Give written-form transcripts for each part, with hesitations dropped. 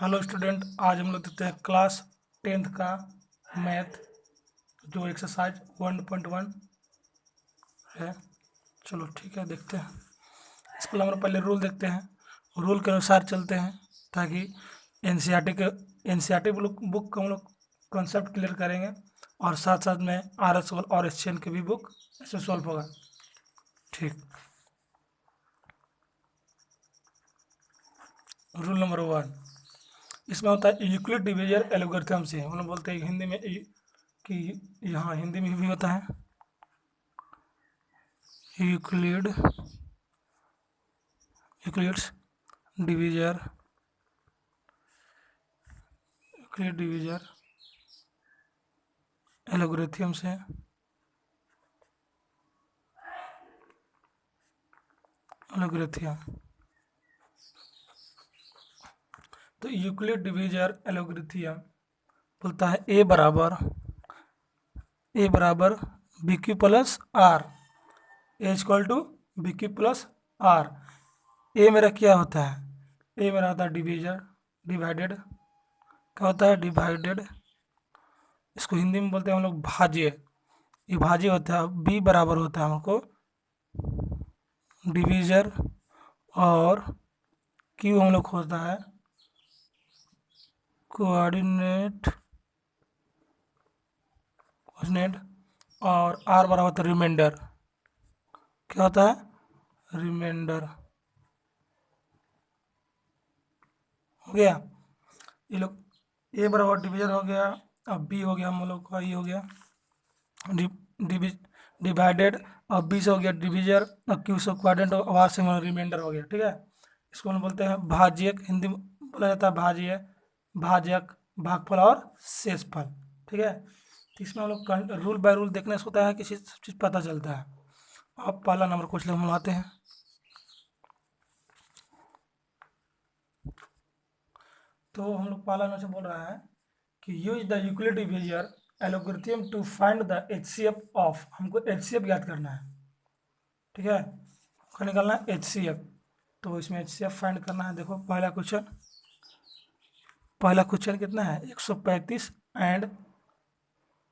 Hello student, आज हम लोग देखते हैं क्लास 10th का मैथ जो एक्सरसाइज 1.1 है। चलो ठीक है, देखते हैं। इसके पहले हम लोग पहले रूल देखते हैं, रूल के अनुसार चलते हैं ताकि एनसीईआरटी बुक का हम लोग कॉन्सेप्ट क्लियर करेंगे और साथ साथ में RS और SCN की भी बुक इसमें सॉल्व होगा। ठीक, रूल नंबर 1 इसमें होता है यूक्लिड डिवीजन एल्गोरिथम से। हम लोग बोलते हैं हिंदी में कि यहाँ हिंदी में भी होता है Euclid Euclid's divisor Euclid divisor algorithm से तो यूक्लिड डिवीजर एल्गोरिथम बोलता है ए बराबर b q plus r, a equal to b q plus r. A मेरा क्या होता है? ए मेरा होता है डिवाइडेड। क्या होता है? डिवाइडेड। इसको हिंदी में बोलते हैं हम लोग भाज्य। ये भाज्य होता है। बी बराबर होता है हमको डिवीजर और क्यू हम लोग होता है कोऑर्डिनेट और आर बराबर होता है रिमाइंडर। क्या होता है? रिमाइंडर। हो गया। ये लोग ए बराबर डिवीजर हो गया, अब बी हो गया हम लोग का, ये हो गया डिवाइडेड, और बी से हो गया डिवीजर, और क्यू से क्वाड्रेंट और आर से रिमाइंडर हो गया। ठीक है, इसको हम बोलते हैं भाज्यक। हिंदी में बोला जाता है भाज्य, भाजक, भागफल और शेषफल। ठीक है, तो इसमें हम लोग रूल बाय रूल देखने से होता है कि सब चीज़ पता चलता है। अब पहला नंबर क्वेश्चन हम आते हैं। तो हम लोग पहला नंबर से बोल रहा है कि use the Euclid divisor algorithm to find the HCF of. हमको HCF ज्ञात करना है। ठीक है, क्या निकालना है? HCF। तो इसमें HCF फाइंड करना है। देखो पहला क्वेश्चन कितना है? 135 एंड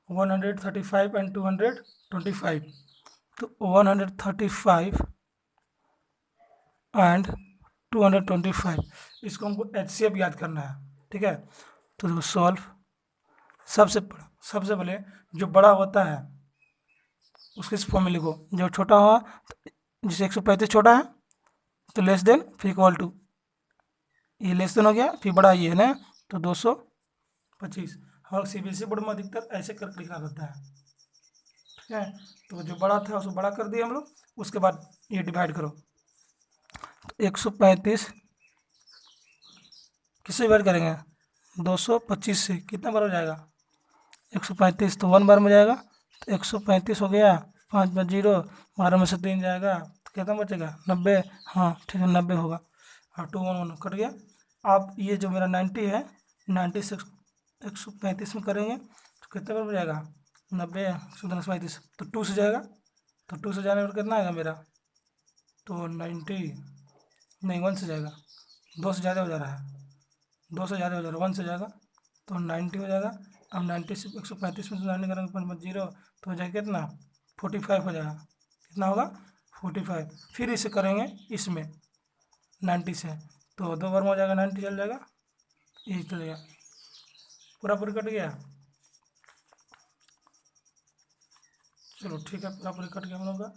135 एंड 225। तो 135 एंड 225 इसको हमको HCF याद करना है। ठीक है, तो देखो सॉल्व। सबसे पहले जो बड़ा होता है उसके इस फॉर्म में लिखो, जो छोटा हुआ जैसे 135 छोटा है तो लेस देन फिर इक्वल टू, ये लेस देन हो गया, फिर बड़ा ये है ना, तो 225। हम CBSE बोर्ड में अधिकतर ऐसे करके लिखा रहता है। ठीक है, तो जो बड़ा था उसको बड़ा कर दिया हम लोग, उसके बाद ये डिवाइड करो। तो 135 किससे डिवाइड करेंगे? 225 से। कितना बार हो जाएगा? 135 तो 1 बार में जाएगा, तो 135 हो गया। 5 में 0, 12 में से 3 जाएगा, तो कितना बचेगा? 90। हाँ ठीक है, 90 होगा। हाँ, 2 1 1 कट गया। अब ये जो मेरा 90 है, 90 से 135 में करेंगे तो कितना बार हो जाएगा? 90 135, तो 2 से जाएगा, तो 2 से जाने पर कितना आएगा मेरा? तो 90 नहीं, 1 से जाएगा। 2 से ज़्यादा हो जा रहा है, 2 से ज़्यादा हो जा रहा है, 1 से जाएगा, तो 90 हो जाएगा। अब 90 से 135 में से 90 करेंगे 5 0, तो हो जाएगा कितना? 45 हो जाएगा। कितना होगा? 45। फिर इसे करेंगे इसमें 90 से, तो 2 बार में हो जाएगा, 90 चल जाएगा, ये चल गया, पूरा कट गया। चलो ठीक है, पूरा कट गया हम लोग का।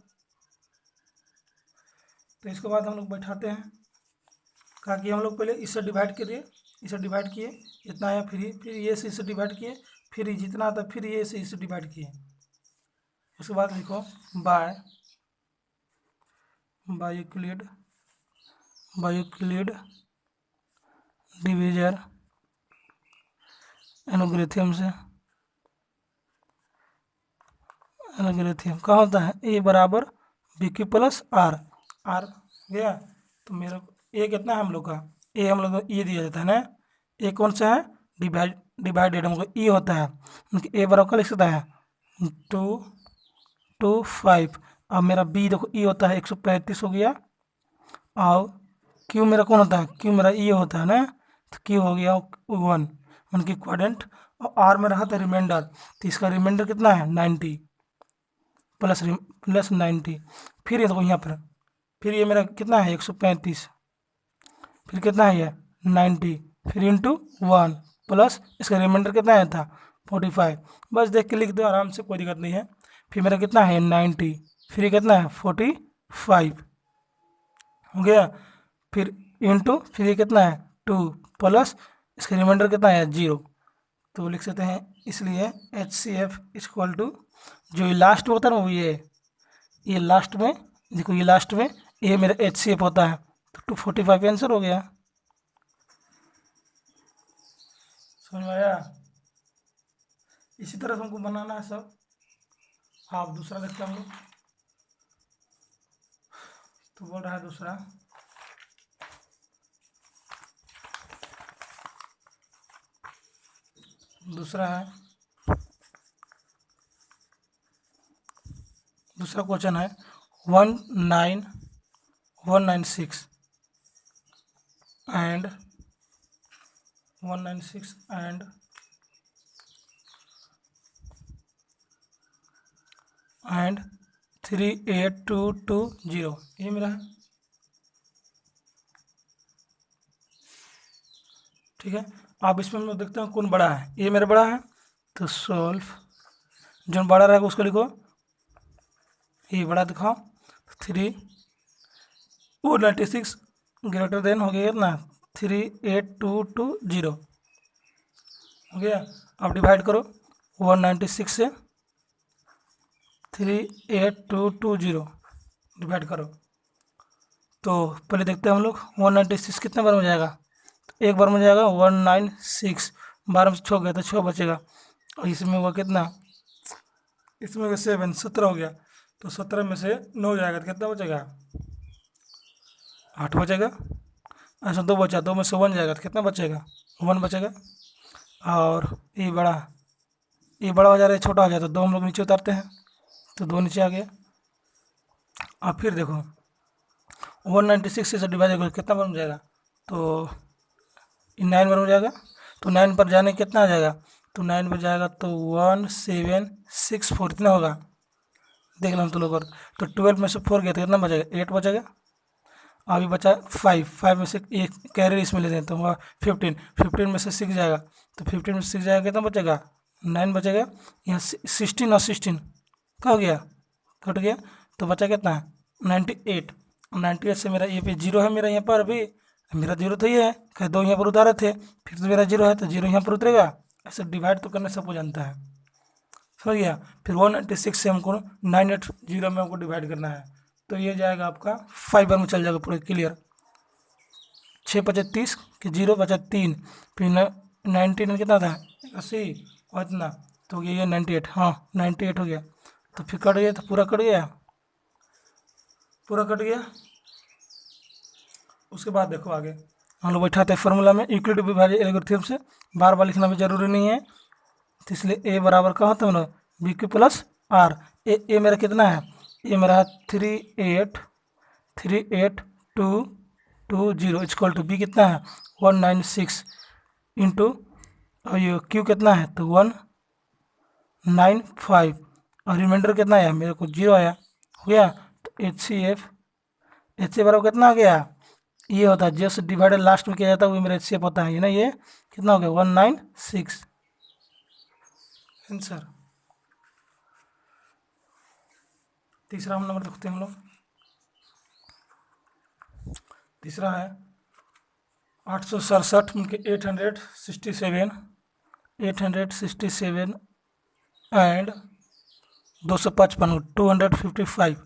तो इसके बाद हम लोग बैठाते हैं। कहा कि हम लोग पहले इससे डिवाइड करिए, इसे डिवाइड किए, इतना आया, फिर ये से इसे डिवाइड किए, फिर जितना आता फिर ये से इसे डिवाइड किए। उसके बाद लिखो बाय यूक्लिड डिवीजर एल्गोरिथम से। एल्गोरिथम क्या होता है? ए बराबर b q plus r. R गया, तो मेरा ए कितना है हम लोग का? ए हम लोग को ये दिया जाता है ना। ए कौन सा है? डिवाइडेड हमको ई होता है, मतलब ए बराबर का लिख सकता है 225। अब मेरा बी देखो ई होता है 135 हो गया, और क्यू मेरा कौन होता है? क्यू मेरा ई होता है ना, तो क्यू हो गया 1 की क्वाड्रेंट, और आर में रहा था रिमाइंडर, तो इसका रिमाइंडर कितना है 90 प्लस 90। फिर ये देखो यहाँ पर, फिर ये मेरा कितना है 135, फिर कितना है ये 90, फिर इंटू 1 प्लस इसका रिमाइंडर कितना आया था 45। बस देख के लिख दो आराम से, कोई दिक्कत नहीं है। फिर मेरा कितना है 90, फिर ये कितना है 45 हो गया, फिर इंटू फिर ये कितना है 2 प्लस इसका रिमाइंडर कितना है 0। तो लिख सकते हैं इसलिए HCF इक्वल टू, जो ये लास्ट में होता है ना वो ये लास्ट में, देखो ये लास्ट में ये मेरा HCF होता है, तो 245 आंसर हो गया। समझ में आया? इसी तरह से हमको बनाना है सब। हाँ अब दूसरा देखते हैं हम लोग। तो बोल रहा है दूसरा, है दूसरा क्वेश्चन है 19196 एंड 196 एंड 38220, ये मेरा है। ठीक है, आप इसमें हम लोग देखते हैं कौन बड़ा है, ये मेरा बड़ा है, तो सॉल्व, जो बड़ा रहेगा उसको लिखो, ये बड़ा दिखाओ। 396 ग्रेटर देन हो गया ना 38220 हो गया। अब डिवाइड करो 196 से 38220 डिवाइड करो, तो पहले देखते हैं हम लोग 196 कितने बार में जाएगा, तो एक बार में जाएगा 196, 12 में 6 गया तो 6 बचेगा, और इसमें हुआ कितना, इसमें 7 17 हो गया, तो 17 में से 9 जाएगा तो कितना बचेगा 8 बचेगा। ऐसा 2 बचा, 2 में से 1 जाएगा तो कितना बचेगा 1 बचेगा। और ये बड़ा हो जा रहा है, छोटा हो जाए तो 2 हम लोग नीचे उतारते हैं, तो 2 नीचे आ गया। अब फिर देखो 196 से डिवाइड करो कितना बन जाएगा, तो 9 बार हो जाएगा, तो 9 पर जाने कितना आ जाएगा, तो 9 पर जाएगा तो 1764 इतना होगा, देख लो हम तो लोग। और तो 12 में से 4 गया तो कितना बचेगा 8 बचेगा। अभी बचा 5 में से एक कैरी इसमें ले दें तो हुआ 15 में से 6 जाएगा, तो 15 में से 6 जाएगा कितना बचेगा 9 बचेगा। यहाँ 16 और 16 क्या हो गया, कट गया, तो बचा कितना 98। 98 से मेरा ये पे 0 है, मेरा यहाँ पर अभी मेरा 0 तो ये है, कह 2 यहाँ पर उतारे थे, फिर तो मेरा 0 है तो 0 यहाँ पर उतरेगा। ऐसे डिवाइड तो करने सबको जानता है, समझ गया। फिर 196 से हमको 980 में हमको डिवाइड करना है, तो ये जाएगा आपका 5 बार में चल जाएगा पूरे क्लियर। 6 बचे 30 कि 0 बचा 3, फिर 19 कितना था 80 और इतना, तो ये 98, हाँ 98 हो गया। तो फिर कट गया, तो पूरा कट गया, उसके बाद देखो आगे हम लोग बैठाते हैं फॉर्मूला में यूक्लिड विभाज्य एल्गोरिथम से, बार बार लिखना भी जरूरी नहीं है, तो इसलिए ए बराबर का होता है ना B q plus r. A मेरा कितना है, ये मेरा है 38220 इक्वल टू बी कितना है 196 इंटू, और ये क्यू कितना है तो 195, और रिमाइंडर कितना आया मेरे को 0 आया, हो गया। तो HCF बराबर कितना आ गया, ये होता है जस्ट डिवाइडेड लास्ट में किया जाता है वो मेरा HCF होता है, ये ना ये कितना हो गया 196 आंसर। तीसरा नंबर देखते हैं हम लोग, तीसरा है 867 उनके 867 एंड 255 255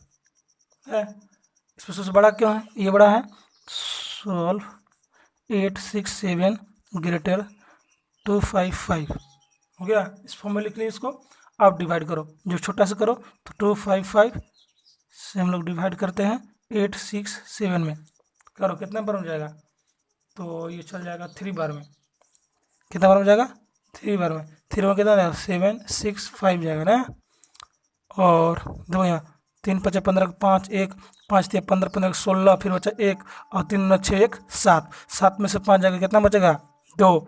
है। इसमें सबसे बड़ा क्यों है, ये बड़ा है, सॉल्व 867 ग्रेटर 255 हो गया। इस फॉर्म में लिख लिया इसको, आप डिवाइड करो, जो छोटा से करो, तो 255 से हम लोग डिवाइड करते हैं 867 में, करो कितना बार में जाएगा, तो ये चल जाएगा 3 बार में, कितना बार में जाएगा 3 बार में, 3 में कितना जाएगा 765 जाएगा ना। और देखो यहाँ 3 5 15 5 1 5 3 15 15 16, फिर बचा 1 और 3 9 6 1 7, 7 में से 5 जाएगा कितना बचेगा 2,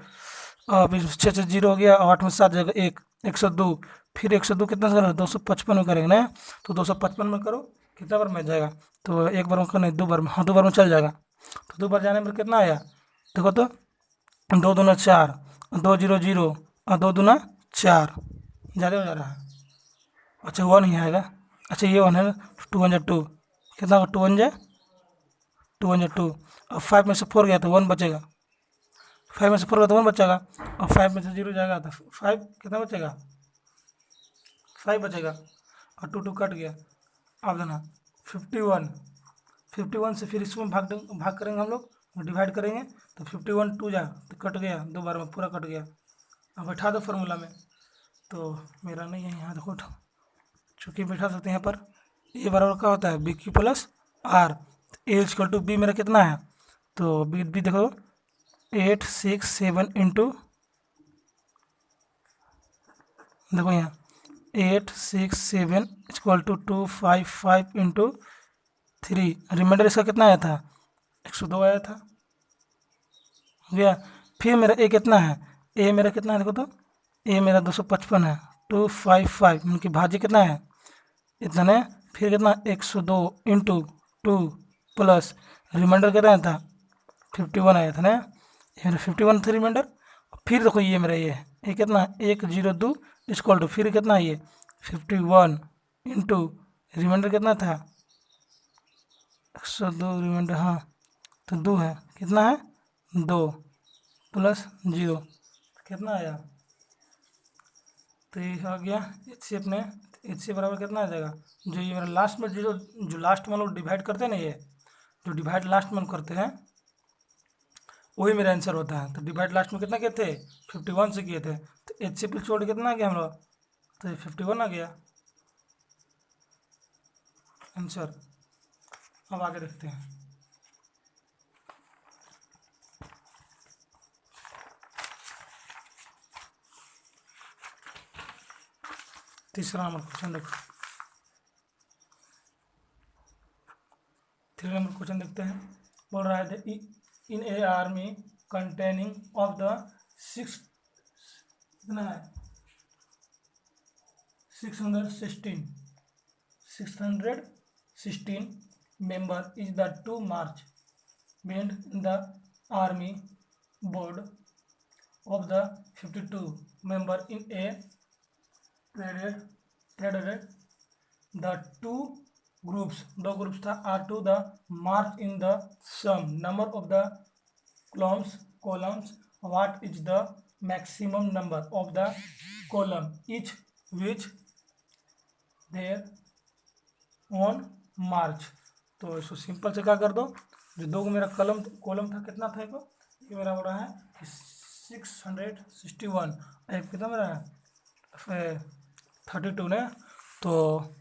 अब 6 से 0 हो गया, 8 में 7 जगह 1, 102, फिर 102 कितना करो 255 में करेंगे ना, तो 255 में करो कितना बार में जाएगा, तो एक बार में करना, 2 बार में, हाँ 2 बार में चल जाएगा। तो 2 बार जाने पर कितना आया, देखो तो 2 दूना 4, 2 0 0 और 2 दूना 4, ज़्यादा हो जा रहा है। अच्छा 1 ही आएगा, अच्छा ये 1 है ना, 2 1 2, कितना होगा 2 1 जा 2 1 2, अब 5 में से 4 गया तो 1 बचेगा, 5 में से 4 गया तो 1 बचेगा, और 5 में से 0 जाएगा तो 5 कितना बचेगा, 5 बचेगा, और 2 2 कट गया। अब देना 51, 51 से फिर इसमें भाग करेंगे हम लोग, डिवाइड करेंगे, तो 51 2 जा तो कट गया, 2 बार में पूरा कट गया। अब बैठा दो फार्मूला में, तो मेरा नहीं है यहाँ, देखो चूँकि बैठा सकते हैं यहाँ पर, ए बराबर क्या होता है b q plus r, a equal to b मेरा कितना है, तो बी देखो 8 6 7 इंटू, देखो यहाँ 8 6 7 इक्वल टू 2 5 5 इंटू 3, रिमाइंडर इसका कितना आया था 102 आया था, हो गया। फिर मेरा ए कितना है, ए मेरा कितना है देखो तो, ए मेरा 255 है, 255 उनकी भाजी कितना है इतना है, फिर कितना 102 इंटू 2 प्लस रिमाइंडर कितना था 51 आया था ना, ये मेरा 51 था रिमाइंडर। फिर देखो ये मेरा ये कितना 102 इक्वल टू, फिर कितना ये 51 इंटू रिमाइंडर कितना था 102 रिमाइंडर, हाँ तो 2 है, कितना है 2 प्लस 0 कितना आया, तो ये आ गया एच सी अपने, एच सी बराबर कितना आ जाएगा, जो ये मेरा लास्ट में जो लास्ट में लोग डिवाइड करते हैं ना, ये जो डिवाइड लास्ट में करते हैं वही मेरा आंसर होता है। तो डिवाइड लास्ट में कितना किए थे 51 से किए थे, तो एच सी प्लस छोड़ कितना आ गया हम लोग, तो 51 आ गया आंसर। अब आगे देखते हैं, तीसरा नंबर क्वेश्चन देखो, 3 नंबर क्वेश्चन देखते हैं। बोल रहा है इन ए आर्मी कंटेनिंग ऑफ द 6 कितना है 616 member is the to march band in the army board of the 52 member in a parade the two groups, दो ग्रुप्स था are to the march in the sum number of the columns what is the maximum number of the column each which there on March. तो इसको simple से क्या कर दो, जो दो मेरा कॉलम था कितना था, ये मेरा हो रहा है 661, एक कितना मेरा है 32 ने, तो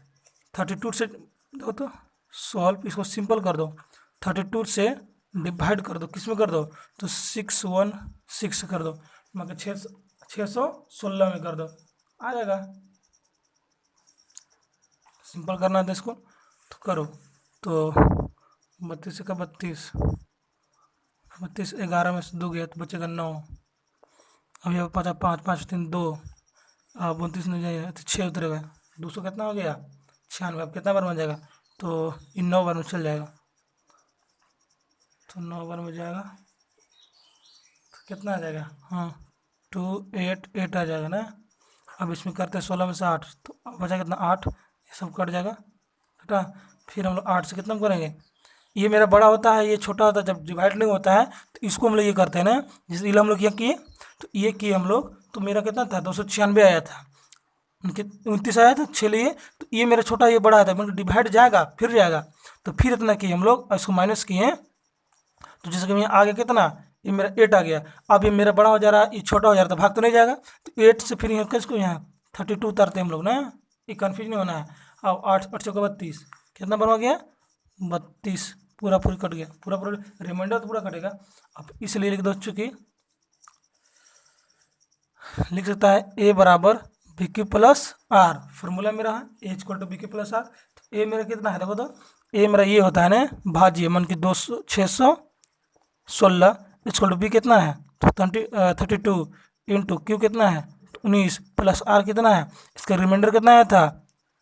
32 से दो तो सॉल्व, इसको सिंपल कर दो, 32 से डिवाइड कर दो, किस में कर दो तो 616 कर दो, मगर 616 में कर दो आ जाएगा। सिंपल करना है इसको तो करो, तो 32 का 32, 11 में से 2 गया तो बचेगा 9, अब ये 5 5 5 3 2, अब 29 में जाएगा तो 6 उतरेगा, 200 कितना हो गया 96, अब कितना बार बन जाएगा तो इन 9 बार में चल जाएगा, तो 9 बार में जाएगा तो कितना आ जाएगा, हाँ 2 8 8 आ जाएगा ना। अब इसमें करते हैं 16 में से 8, तो अब बचा कितना 8, ये सब कट जाएगा बेटा। फिर हम लोग 8 से कितना करेंगे, ये मेरा बड़ा होता है ये छोटा होता है, जब डिवाइड नहीं होता है तो इसको हम लोग ये करते हैं ना, जैसे ये हम लोग ये किए तो ये किए हम लोग, तो मेरा कितना था 296 आया था, उनके 29 आया था 6 लिए, तो ये मेरा छोटा ये बड़ा था, मतलब डिवाइड जाएगा फिर जाएगा, तो फिर इतना किए हम लोग, इसको माइनस किए, तो जैसे कि आ गया कितना, ये मेरा 8 आ गया, अब ये मेरा बड़ा हो जा रहा है, ये छोटा हो जा रहा है, तो भाग तो नहीं जाएगा, तो 8 से फिर यहाँ किसको यहाँ 32 उतारते हैं हम लोग ना, ये कन्फ्यूज नहीं होना है। अब 8 8 चौका 32, कितना बनवा गया 32, पूरा कट गया, पूरा रिमाइंडर तो पूरा कटेगा। अब इसलिए लिख दो, चूँकि लिख सकता है ए बराबर b q plus r, formula मेरा है a equal to b q plus r, तो ए मेरा कितना है देखो तो, ए मेरा ये होता है ना भाज्य, मन की 200 616 इक्वल टू बी कितना है, तो 32 इंटू क्यू कितना है, 19 प्लस आर कितना है, इसका रिमाइंडर कितना आया था,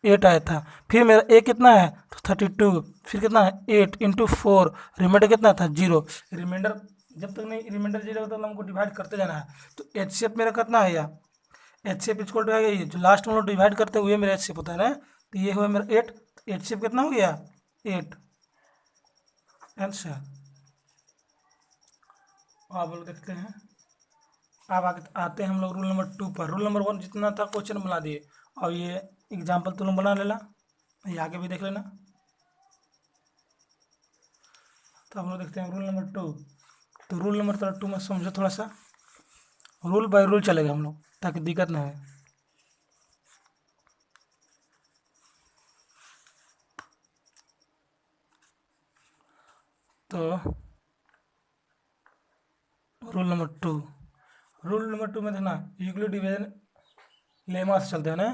8 आया था। फिर मेरा ए कितना है, तो 32, फिर कितना है 8 इंटू 4, रिमाइंडर कितना था 0। रिमाइंडर जब तक नहीं रिमाइंडर 0 होता, हमको डिवाइड करते जाना है। तो एच सी एफ मेरा कितना है यार, H C F equal to है, ये जो लास्ट में हम लोग डिवाइड करते हैं वही मेरा एच सी एफ होता है ना। तो ये हुआ मेरा 8, एच सी एफ कितना हो गया 8 आंसर। अब लोग देखते हैं, अब आगे आते हैं हम लोग रूल नंबर 2 पर। रूल नंबर 1 जितना था क्वेश्चन बना दिए, और ये एग्जाम्पल तुम लोग बना लेना, ये आगे भी देख लेना। तो हम लोग देखते हैं रूल नंबर 2। तो रूल नंबर 2 में समझो थोड़ा सा, रूल बाय रूल चलेगा हम लोग, ताकि दिक्कत ना हो। तो रूल नंबर टू में देखना, यूक्लिड डिवीजन लेमा से चलते हैं ना,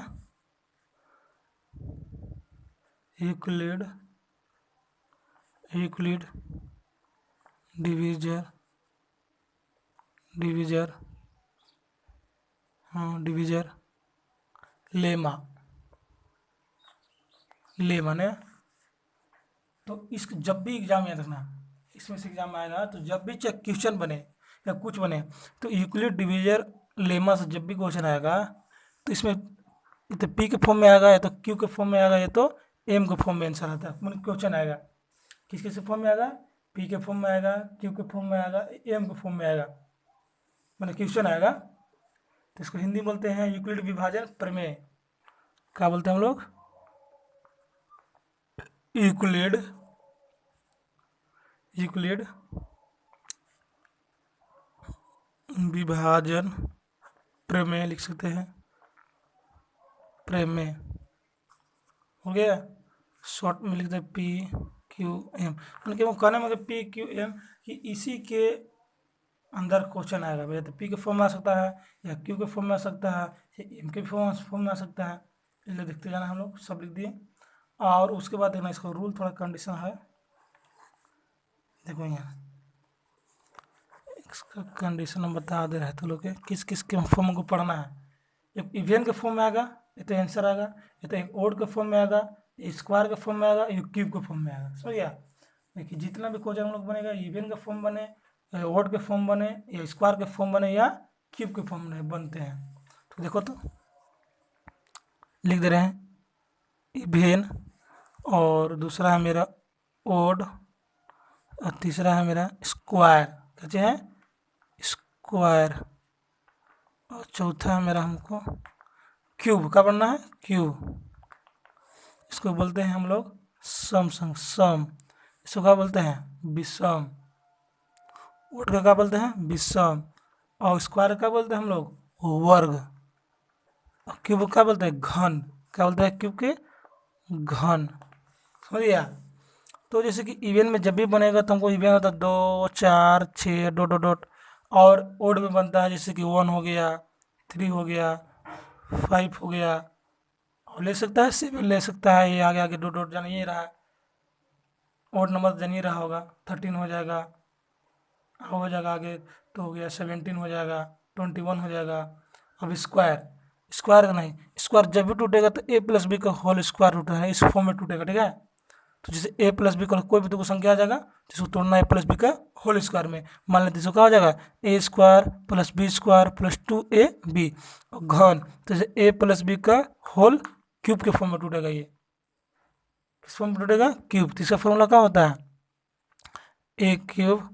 Euclid Euclid divisor divisor divisor lemma ने। तो इस जब भी एग्जाम याद रखना, इसमें से एग्जाम आएगा तो जब भी चाहे क्वेश्चन बने या कुछ बने, तो यूक्लिड डिवीजर लेमा से जब भी क्वेश्चन आएगा, तो इसमें ये तो पी के फॉर्म में आएगा, या तो क्यू के फॉर्म में आएगा, या तो एम के फॉर्म में आंसर आता है, मतलब क्वेश्चन आएगा। किस किस फॉर्म में आएगा, पी के फॉर्म में आएगा, क्यू के फॉर्म में आएगा, एम के फॉर्म में आएगा, मतलब क्वेश्चन आएगा। तो इसको हिंदी में बोलते हैं यूक्लिड विभाजन प्रमेय। क्या बोलते हैं हम लोग, यूक्लिड यूक्लिड विभाजन प्रमेय लिख सकते हैं, प्रमेय हो गया। शॉर्ट में लिखते हैं पी क्यू एम, मतलब कि वो कहने में पी क्यू एम कि इसी के अंदर क्वेश्चन आएगा भैया। तो पी के फॉर्म में आ सकता है, या क्यू के फॉर्म में आ सकता है, या एम के फॉर्म में आ सकता है। इसलिए देखते जाना, हम लोग सब लिख दिए। और उसके बाद देखना, इसका रूल थोड़ा कंडीशन है, देखो यहाँ इसका कंडीशन हम बता दे रहे हैं तो लोग के किस किस के फॉर्म को पढ़ना है। एक इवेंट के फॉर्म में आएगा, ये तो आंसर आएगा, ये तो एक ओड के फॉर्म में आएगा, स्क्वायर के फॉर्म में आएगा, ये क्यूब के फॉर्म में आएगा। समझ गया। देखिए जितना भी क्वेश्चन हम लोग बनेगा, इवेंट का फॉर्म बने, ओड के फॉर्म बने, या स्क्वायर के फॉर्म बने, या क्यूब के फॉर्म में बनते हैं। तो देखो, तो लिख दे रहे हैं इवेन, और दूसरा है मेरा ओड, और तीसरा है मेरा स्क्वायर, कहते हैं स्क्वायर, और चौथा है मेरा हमको क्यूब। क्या बनना है, क्यूब। इसको बोलते हैं हम लोग सम। इसको क्या बोलते हैं, विषम। ओड का क्या बोलते हैं, विषम। और स्क्वायर का बोलते हैं हम लोग वर्ग। और क्यूब क्या बोलते हैं, घन। क्या बोलते हैं, क्यूब के घन। समझ गया। तो जैसे कि इवेंट में जब भी बनेगा तो हमको इवेंट होता है 2 4 6 डॉट डॉट डॉट, और ओड में बनता है जैसे कि 1 हो गया, 3 हो गया, 5 हो गया, और ले सकता है 7 ले सकता है, ये आगे आगे डॉट डॉट जान ये रहा, ओड नंबर जान ही रहा होगा, 13 हो जाएगा, हो जाएगा आगे, तो हो गया 17 हो जाएगा, 21 हो जाएगा। अब स्क्वायर का नहीं, स्क्वायर जब भी टूटेगा तो ए प्लस बी का होल स्क्वायर टूटा है, इस फॉर्म में टूटेगा, ठीक है। तो जैसे ए प्लस बी का कोई भी तो संख्या आ जाएगा, जिसको तोड़ना है ए प्लस बी का होल स्क्वायर में, मान लेते क्या हो जाएगा, a square plus b square plus 2 a b घन। तो जैसे ए प्लस बी का होल क्यूब के फॉर्म में टूटेगा, ये किस फॉर्म में टूटेगा, क्यूब। तो इसका फॉर्मूला क्या होता है, a cube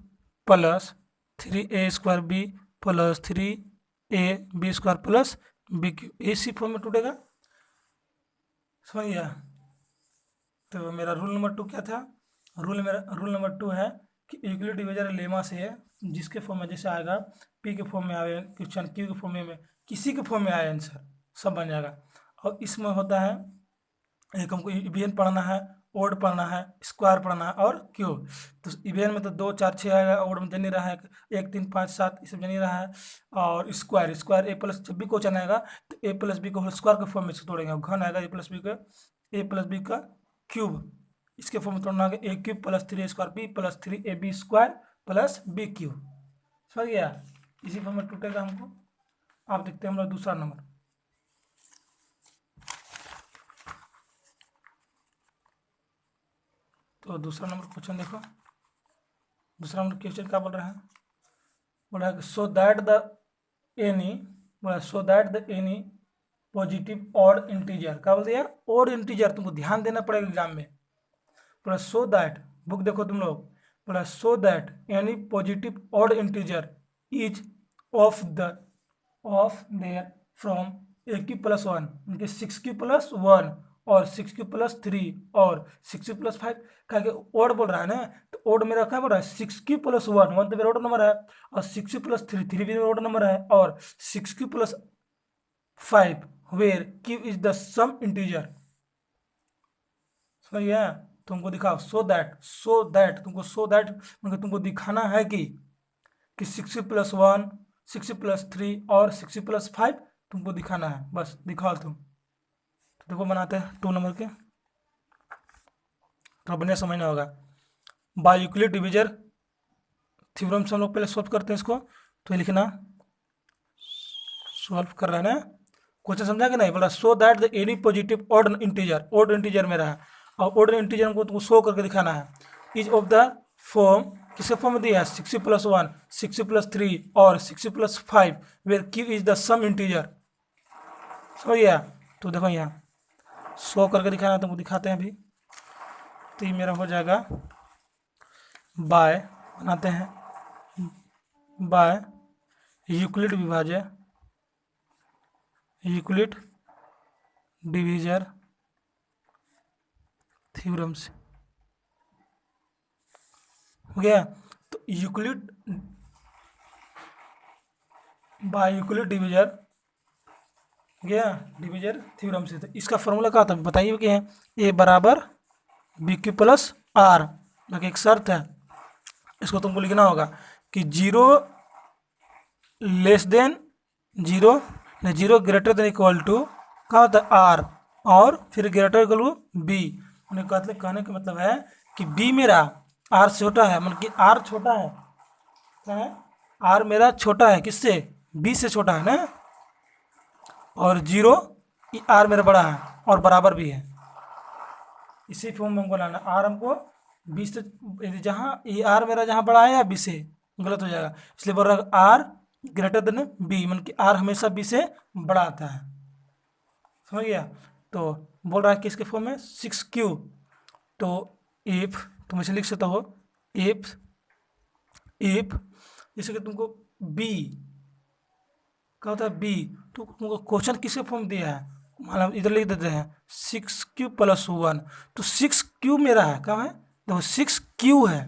plus 3a² b plus 3ab² plus b cube, इसी फॉर्म में टूटेगा। समझ गया। तो मेरा रूल नंबर 2 क्या था, रूल नंबर 2 है कि यूक्लिड डिवीजन लेमा से है, जिसके फॉर्म में जैसे आएगा, पी के फॉर्म में आए क्वेश्चन, क्यू के फॉर्म में, किसी के फॉर्म में आए आंसर, सब बन जाएगा। और इसमें होता है, एक हमको इवेन पढ़ना है, ओड पढ़ना है, स्क्वायर पढ़ना है, और क्यूब। तो इवेन में तो 2 4 6 आएगा, ओड में जन नहीं रहा है 1 3 5 7, ये सब जन नहीं रहा है। और स्क्वायर ए प्लस, जब भी क्वेश्चन आएगा तो ए प्लस बी को होल स्क्वायर के फॉर्म में से तोड़ेंगे, और घन आएगा ए प्लस बी का क्यूब, इसके फॉर्म में तोड़ना आएगा a cube plus 3a² b plus 3ab² plus b cube. समझ गया। इसी फॉर्म में टूटेगा हमको। आप देखते हैं हम लोग दूसरा नंबर। तो दूसरा नंबर क्वेश्चन देखो। दूसरा नंबर क्वेश्चन क्या बोल रहा है? बोल रहा है सो दैट द एनी, बोला so that the any positive odd integer, क्या बोल दिया? Odd integer. तुमको ध्यान देना पड़ेगा एग्जाम में। बोला सो दैट, बुक देखो तुम लोग। बोला so that any positive odd integer is of their from A Q plus one, उनके 6q+1 और 6q+3 और 6q+5 का ओड बोल रहा है ना। तो ओड मेरा क्या बोल रहा है? 6q+1, 1 तो मेरा ओड नंबर है, और 6q+3, 3 भी मेरा ओड नंबर है, और 6q+5 where q is the some integer. समझ गया? तुमको दिखाओ सो दैट तुमको दिखाना है कि 6q+1, 6q+3 और 6q+5 तुमको दिखाना है। बस दिखाओ तुम। तो देखो बनाते हैं 2 नंबर के, तो बढ़िया समझना होगा। बाय यूक्लिड डिवीजर थ्योरम से हम लोग पहले सॉल्व करते हैं इसको। तो लिखना सॉल्व कर रहे हैं ना, क्वेश्चन समझा कि नहीं? बोला so that the any positive odd integer में रहा, और ऑड इंटीजर को तुमको शो करके दिखाना है। इज ऑफ द फॉर्म, किसके फॉर्म में दिया है? 6q+1, 6q+3 और 6q+5 where q is the some integer. समझ गया? तो देखो यहाँ शो करके दिखाना है, तुमको दिखाते हैं अभी। तो ये मेरा हो जाएगा बाय, बनाते हैं बाय यूक्लिड विभाज्य, यूक्लिड डिवीजर थ्योरम से। हो गया? तो यूक्लिड बाय यूक्लिड डिवीजर गया डिवीजर थ्योरम से। तो इसका फॉर्मूला क्या होता है बताइए क्या है? ए बराबर BQ+R। बाकी एक शर्त है, इसको तुमको लिखना होगा कि 0 less than 0, 0 greater than equal to क्या होता है? R, और फिर ग्रेटर इक्वल टू B। उन्हें कहने का मतलब है कि B मेरा R से छोटा है, मतलब कि R छोटा है, क्या है? R मेरा छोटा है किससे? B से छोटा है ना, और 0 R मेरा बड़ा है और बराबर भी है। इसी फॉर्म में हमको लाना। R हमको 20 से, जहाँ ये R मेरा जहाँ बड़ा है या B से, गलत हो जाएगा, इसलिए बोल रहा है R ग्रेटर देन B, मतलब कि R हमेशा B से बड़ा आता है। समझ गया? तो बोल रहा है कि इसके फॉर्म में 6q। तो इफ तुम इसे लिख सकते हो, इफ जैसे कि तुमको B क्या होता है? B, तो तुमको क्वेश्चन किसके फॉर्म दिया है? मतलब इधर लिख देते हैं 6q+1। तो 6q मेरा है, क्या है? देखो 6q है,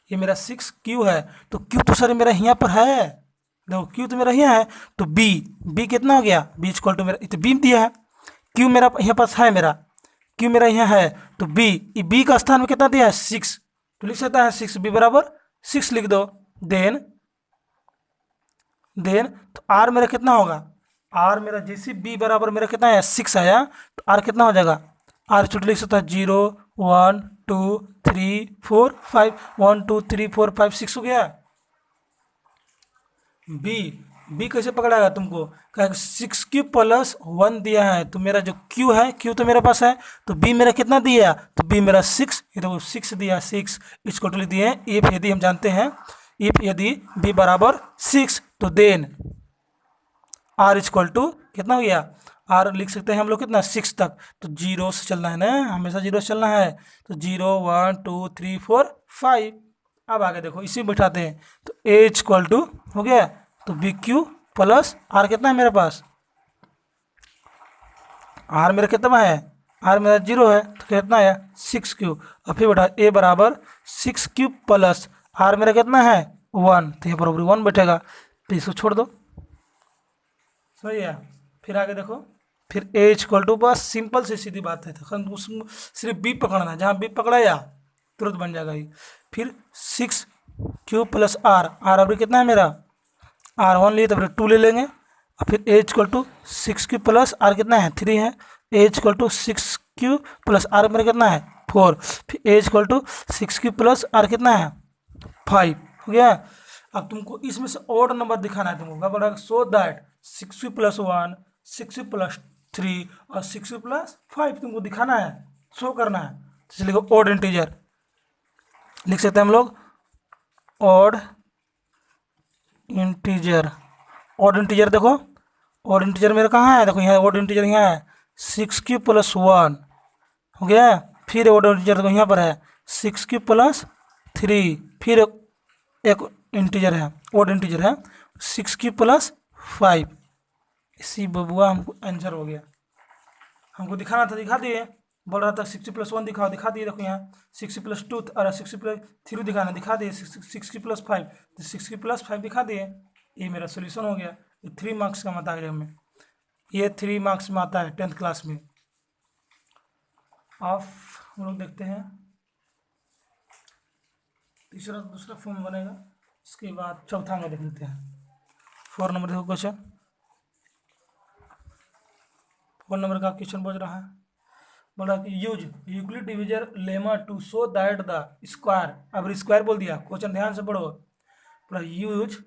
ये मेरा 6q है। तो q तो सर मेरा यहाँ पर है, देखो q तो मेरा यहाँ है। तो b कितना हो गया? b इक्वल टू मेरा तो b दिया है, q मेरा यहाँ पास है, मेरा q मेरा यहाँ है। तो b का स्थान में कितना दिया है? 6। तो लिख सकता है 6, b बराबर 6 लिख दो। देन तो r मेरा कितना होगा? r मेरा जैसे b बराबर मेरा कितना है? 6 आया, तो r कितना हो जाएगा? r छोटा लिख सकता है 0, 1, 2, 3, 4, 5, 1, 2, 3, 4, 5, 6 हो गया। b कैसे पकड़ाएगा तुमको? क्या 6q+1 दिया है, तो मेरा जो q है, q तो मेरे पास है, तो b मेरा कितना दिया? तो b मेरा 6, ये देखो 6 दिया, 6 इसको टोटली दिए हैं। इफ यदि हम जानते हैं, इफ यदि b बराबर 6, तो देन r इक्वल टू कितना हो गया? r लिख सकते हैं हम लोग कितना? 6 तक। तो 0 से चलना है ना, हमेशा 0 से चलना है। तो 0, 1, 2, 3, 4, 5। अब आगे देखो इसी में बैठाते हैं। तो a इक्वल टू हो गया, तो BQ+R कितना है मेरे पास? R मेरा कितना है? R मेरा 0 है, तो कितना है? 6q। और फिर बैठा a बराबर 6q+R मेरा कितना है? 1, तो ये बराबर 1 बैठेगा, तो इसको छोड़ दो। सही है? फिर आगे देखो, फिर a इक्वल टू, बस सिंपल से सीधी बात है, सिर्फ b पकड़ना है, जहाँ b पकड़ा या तुरंत बन जाएगा ही। फिर 6q+R, R अभी कितना है मेरा? R1 लिए, तो फिर 2 ले लेंगे। और फिर a इक्वल टू 6q+R कितना है? 3 है। a इक्वल टू 6q+R मेरा कितना है? 4। फिर a इक्वल टू 6q+R कितना है? 5 हो गया। अब तुमको इसमें से ऑड नंबर दिखाना है तुमको, क्या बोल रहा है, सो दैट 6v+1 6v+3 और 6v+5 तुमको दिखाना है, शो करना है। तो चलिए ऑड इंटीजर लिख सकते हैं हम लोग, ऑड इंटीजर। ऑड इंटीजर देखो, ऑड इंटीजर मेरा कहाँ है, देखो यहाँ ऑड इंटीजर यहाँ है 6q+1 हो गया। फिर ऑड इंटीजर देखो यहाँ पर है 6q+3, फिर एक इंटीजर है, ऑड इंटीजर है 6q+5। इसी बबुआ हमको आंसर हो गया, हमको दिखाना था दिखा दिए, बोल रहा था 6q+1 दिखाओ, दिखा दिए। देखो यहाँ 6q+2 और 6q+3 दिखाना, दिखा दिए। 6q+5 तो 6q+5 दिखा दिए। ये मेरा सोल्यूशन हो गया। ये 3 मार्क्स का मत आ गया हमें, ये 3 मार्क्स में आता है 10th क्लास में। अब हम लोग देखते हैं तीसरा दूसरा फॉर्म बनेगा, इसके बाद चौथा में देख लेते हैं। 4 नंबर देखो क्वेश्चन, 4 नंबर का क्वेश्चन बोल रहा है, बोला कि use Euclid divisor lemma to show that the square. अब स्क्वायर बोल दिया, क्वेश्चन ध्यान से पढ़ो। बोला यूज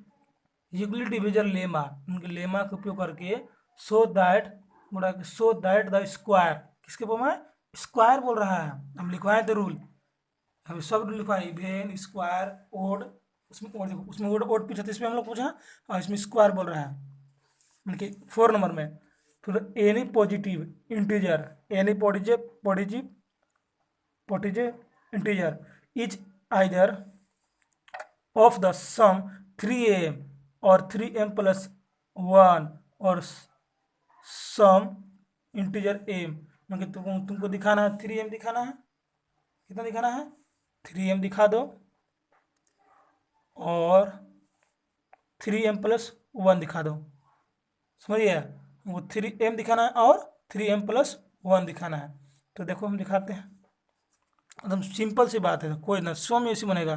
यूक्लिड डिवीजर लेमा, उनके लेमा का उपयोग करके शो दैट, बोला कि शो दैट द स्क्वायर, किसके फॉर्म है, स्क्वायर बोल रहा है। हम लिखवाए थे रूल, हम सब रूल लिखवाए, इवेन स्क्वायर ओड, उसमें ओड देखो, उसमें ओड ओड पूछा था, इसमें हम लोग पूछा और इसमें स्क्वायर बोल रहा है। मतलब कि 4 नंबर में फिर any positive integer, any positive integer is either of the some 3m और 3m+1 और सम इंटीजर m। मतलब तुमको दिखाना है 3m दिखाना है, कितना दिखाना है, 3m दिखा दो और 3m+1 दिखा दो, समझिए। वो 3m दिखाना है और 3m+1 दिखाना है। तो देखो हम दिखाते हैं, एकदम सिंपल सी बात है, कोई ना 100 में ऐसी बनेगा।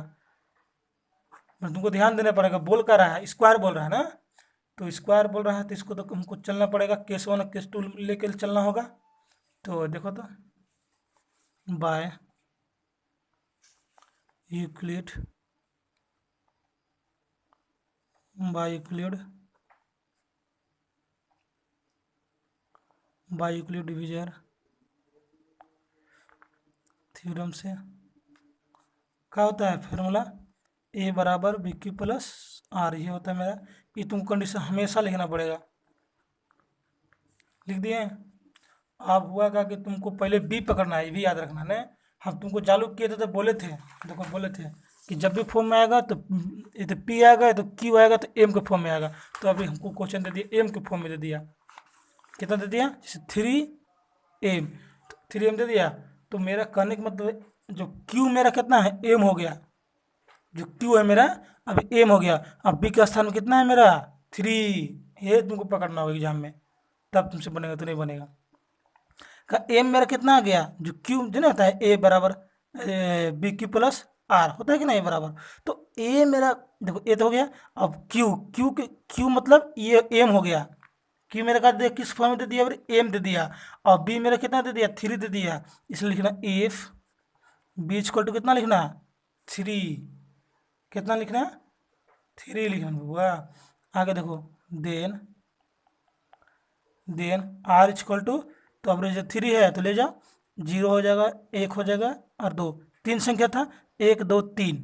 तुमको ध्यान देना पड़ेगा, बोल कर रहा है स्क्वायर बोल रहा है ना, तो स्क्वायर बोल रहा है तो इसको तो हमको चलना पड़ेगा, केस 1 और केस 2 लेकर चलना होगा। तो देखो तो बाय यूक्लिड डिवीजर थ्योरम से क्या होता है फार्मूला, a बराबर BQ+R, ये होता है मेरा। ये तुमको कंडीशन हमेशा लिखना पड़ेगा, लिख दिए। आप हुआ का कि तुमको पहले बी पकड़ना है, ये भी याद रखना है। हम तुमको चालू किए थे तो बोले थे, देखो बोले थे कि जब भी फॉर्म में आएगा तो ये तो पी आएगा, तो क्यू आएगा, तो एम के फॉर्म में आएगा। तो अभी हमको क्वेश्चन दे दिया एम के फॉर्म में दे दिया, कितना दे दिया, जैसे 3m, 3m दे दिया। तो मेरा कहने का मतलब जो क्यू मेरा कितना है, एम हो गया, जो क्यू है मेरा अब एम हो गया। अब बी का स्थान में कितना है मेरा 3, ये तुमको पकड़ना होगा एग्जाम में, तब तुमसे बनेगा, तो नहीं बनेगा। का एम मेरा कितना आ गया, जो क्यू जो नहीं होता है ए बराबर BQ+R होता है कि नहीं बराबर। तो ए मेरा देखो ए तो हो गया। अब क्यू मतलब ये एम हो गया, क्यू मेरा का दिया किस फॉर्म में दे दिया, एम दे दिया। और बी मेरा कितना दे दिया, 3 दे दिया। इसलिए लिखना इफ बी इक्वल टू कितना लिखना, 3, कितना लिखना है, 3 लिखना हुआ। आगे देखो देन आर इक्वल टू, तो अब जो 3 है तो ले जाओ, 0 हो जाएगा, 1 हो जाएगा और 2, 3 संख्या था, 1 2 3।